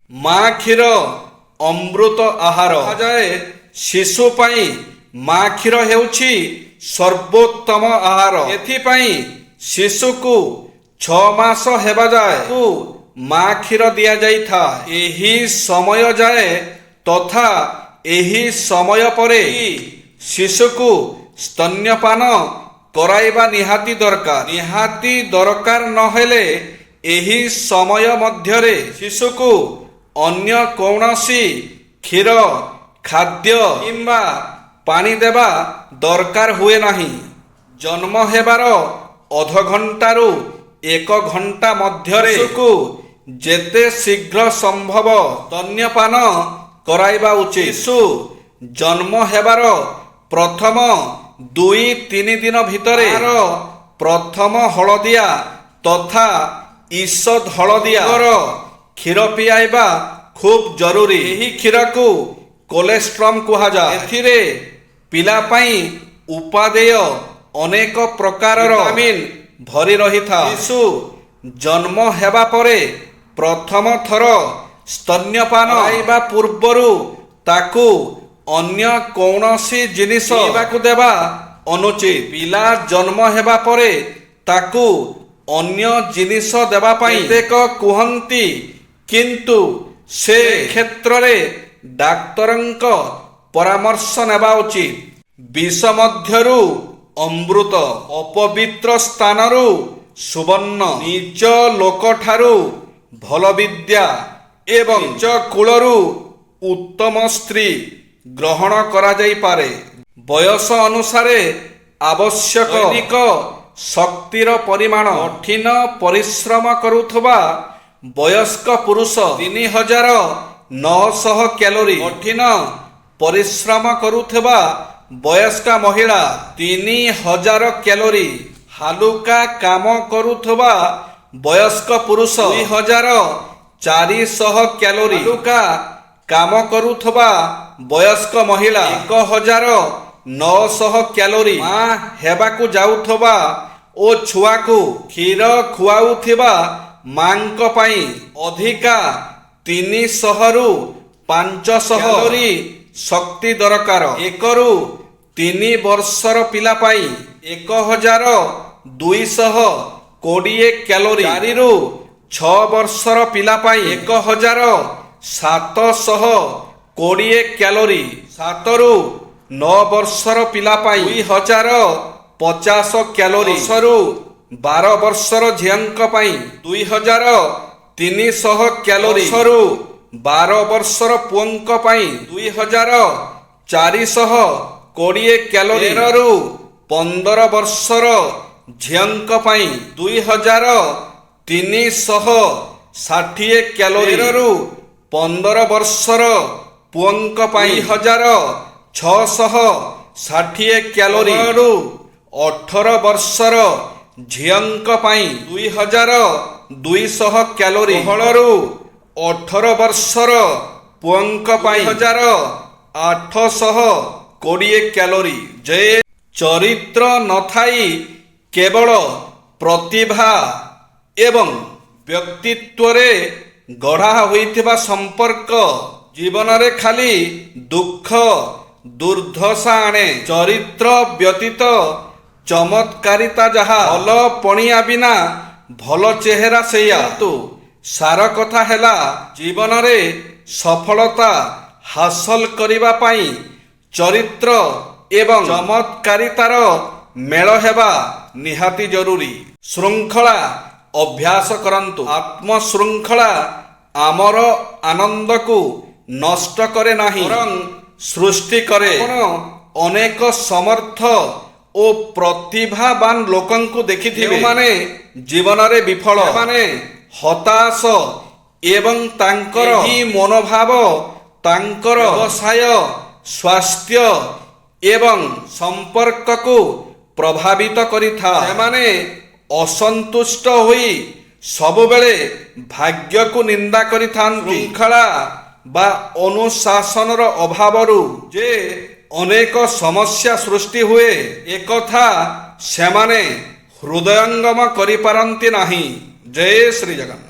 ମା କ୍ଷୀର ଅମୃତ ଆହାର। କୁହାଯାଏ ଶିଶୁ ପାଇଁ ମା କ୍ଷୀର ହେଉଛି ସର୍ବୋତ୍ତମ ଆହାର। ଏଥିପାଇଁ ଶିଶୁକୁ 6 ମାସ ହେବା ଯାଏ ମା କ୍ଷୀର ଦିଆଯାଇଥାଏ। ଏହି ସମୟ ଯାଏ ତଥା ଏହି ସମୟ ପରେ ଶିଶୁକୁ ସ୍ତନ୍ୟପାନ କରାଇବା ନିହାତି ଦରକାର ନହେଲେ ଏହି ସମୟ ମଧ୍ୟରେ ଶିଶୁକୁ ଅନ୍ୟ କୌଣସି କ୍ଷୀର ଖାଦ୍ୟ କିମ୍ବା ପାଣି ଦେବା ଦରକାର ହୁଏ ନାହିଁ। ଜନ୍ମ ହେବାର ଅଧଘଣ୍ଟାରୁ 1 ଘଣ୍ଟା ମଧ୍ୟରେ ଶିଶୁକୁ ଯେତେ ଶୀଘ୍ର ସମ୍ଭବ ସ୍ତନ୍ୟପାନ କରାଇବା ଉଚିତ। ଶିଶୁ ଜନ୍ମ ହେବାର ପ୍ରଥମ 2-3 ଦିନ ଭିତରେ ତାର ପ୍ରଥମ ହଳଦିଆ ତଥା ঈଷତ୍ ହଳଦିଆ କ୍ଷୀର ପିଆଇବା ଖୁବ୍ ଜରୁରୀ। ଏହି କ୍ଷୀରକୁ କୋଲେଷ୍ଟ୍ରମ୍ କୁହାଯାଏ। ଏଥିରେ ପିଲା ପାଇଁ ଉପାଦେୟ ଅନେକ ପ୍ରକାରର ଭିଟାମିନ୍ ଭରି ରହିଥାଏ। ଶିଶୁ ଜନ୍ମ ହେବା ପରେ ପ୍ରଥମ ଥର ସ୍ତନ୍ୟପାନ କରାଇବା ପୂର୍ବରୁ ତାକୁ ଅନ୍ୟ କୌଣସି ଜିନିଷ ପିଇବାକୁ ଦେବା ଅନୁଚିତ। ପିଲା ଜନ୍ମ ହେବା ପରେ ତାକୁ ଅନ୍ୟ ଜିନିଷ ଦେବା ପାଇଁ କେତେକ କୁହନ୍ତି, କିନ୍ତୁ ସେ କ୍ଷେତ୍ରରେ ଡାକ୍ତରଙ୍କ ପରାମର୍ଶ ନେବା ଉଚିତ। ବିଷ ମଧ୍ୟରୁ ଅମୃତ, ଅପବିତ୍ର ସ୍ଥାନରୁ ସୁବର୍ଣ୍ଣ, ନିଜ ଲୋକଠାରୁ ଭଲ ବିଦ୍ୟା ଏବଂ ନିଜ କୁଳରୁ ଉତ୍ତମ ସ୍ତ୍ରୀ ଗ୍ରହଣ କରାଯାଇପାରେ। ବୟସ ଅନୁସାରେ ଆବଶ୍ୟକ ଦୈନିକ ଶକ୍ତିର ପରିମାଣ। କଠିନ ପରିଶ୍ରମ କରୁଥିବା ବୟସ୍କ ପୁରୁଷ 3900 କ୍ୟାଲୋରି, କଠିନ ପରିଶ୍ରମ କରୁଥିବା ବୟସ୍କା ମହିଳା 3000 କ୍ୟାଲୋରି, ହାଲୁକା କାମ କରୁଥିବା ବୟସ୍କ ପୁରୁଷ 2400 କ୍ୟାଲୋରି, ହାଲୁକା କାମ କରୁଥିବା ବୟସ୍କ ମହିଳା 1900 କ୍ୟାଲୋରି, ମା ହେବାକୁ ଯାଉଥିବା ଓ ଛୁଆକୁ କ୍ଷୀର ଖୁଆଉଥିବା ମାଙ୍କ ପାଇଁ ଅଧିକା 300ରୁ 500 କ୍ୟାଲୋରି ଶକ୍ତି ଦରକାର। 1ରୁ 3 ବର୍ଷର ପିଲା ପାଇଁ 1220 କ୍ୟାଲୋରି, 4ରୁ 6 ବର୍ଷର ପିଲା ପାଇଁ 1720 କ୍ୟାଲୋରି, 7ରୁ 9 ବର୍ଷର ପିଲା ପାଇଁ 2050 କ୍ୟାଲୋରି, 10ରୁ 12 ବର୍ଷର ଝିଅଙ୍କ ପାଇଁ 2300 କ୍ୟାଲୋରି, 10ରୁ 12 ବର୍ଷର ପୁଅଙ୍କ ପାଇଁ 2420 କ୍ୟାଲୋରି, 13ରୁ 15 ବର୍ଷର ଝିଅଙ୍କ ପାଇଁ 2360 କ୍ୟାଲୋରି, 13ରୁ 15 ବର୍ଷର ପୁଅଙ୍କ ପାଇଁ 2660 କ୍ୟାଲୋରି, 13ରୁ 18 ବର୍ଷର ଝିଅଙ୍କ ପାଇଁ 2200 କ୍ୟାଲୋରି, 16ରୁ 18 ବର୍ଷର ପୁଅଙ୍କ ପାଇଁ 2820 କ୍ୟାଲୋରି। ଯେ ଚରିତ୍ର ନଥାଇ କେବଳ ପ୍ରତିଭା ଏବଂ ବ୍ୟକ୍ତିତ୍ୱରେ ଗଢ଼ା ହୋଇଥିବା ସମ୍ପର୍କ ଜୀବନରେ ଖାଲି ଦୁଃଖ ଦୁର୍ଦ୍ଦଶା ଆଣେ। ଚରିତ୍ର ବ୍ୟତୀତ ଚମତ୍କାରିତା ଯାହା, ଭଲ ପଣିଆ ବିନା ଭଲ ଚେହେରା ସେଇଆ। ସାର କଥା ହେଲା, ଜୀବନରେ ସଫଳତା ହାସଲ କରିବା ପାଇଁ ଚରିତ୍ର ଏବଂ ଚମତ୍କାରିତାର ମେଳ ହେବା ନିହାତି ଜରୁରୀ। ଶୃଙ୍ଖଳା ଅଭ୍ୟାସ କରନ୍ତୁ। ଆତ୍ମଶୃଙ୍ଖଳା ଆମର ଆନନ୍ଦକୁ ନଷ୍ଟ କରେ ନାହିଁ, ବରଂ ସୃଷ୍ଟି କରେ। ଆପଣ ଅନେକ ସମର୍ଥ ଓ ପ୍ରତିଭାବାନ ଲୋକଙ୍କୁ ଦେଖିଥିବେ, ଯେଉଁମାନେ ଜୀବନରେ ବିଫଳ, ସେମାନେ ହତାଶ ଏବଂ ତାଙ୍କର ଏହି ମନୋଭାବ ତାଙ୍କର ବ୍ୟବସାୟ, ସ୍ୱାସ୍ଥ୍ୟ ଏବଂ ସମ୍ପର୍କକୁ ପ୍ରଭାବିତ କରିଥାଏ। ସେମାନେ ଅସନ୍ତୁଷ୍ଟ ହୋଇ ସବୁବେଳେ ଭାଗ୍ୟକୁ ନିନ୍ଦା କରିଥାନ୍ତି। ଶୃଙ୍ଖଳା ବା ଅନୁଶାସନର ଅଭାବରୁ ଯେ ଅନେକ ସମସ୍ୟା ସୃଷ୍ଟି ହୁଏ, ଏକଥା ସେମାନେ ହୃଦୟଙ୍ଗମ କରିପାରନ୍ତି ନାହିଁ। ଜୟ ଶ୍ରୀ ଜଗନ୍ନାଥ।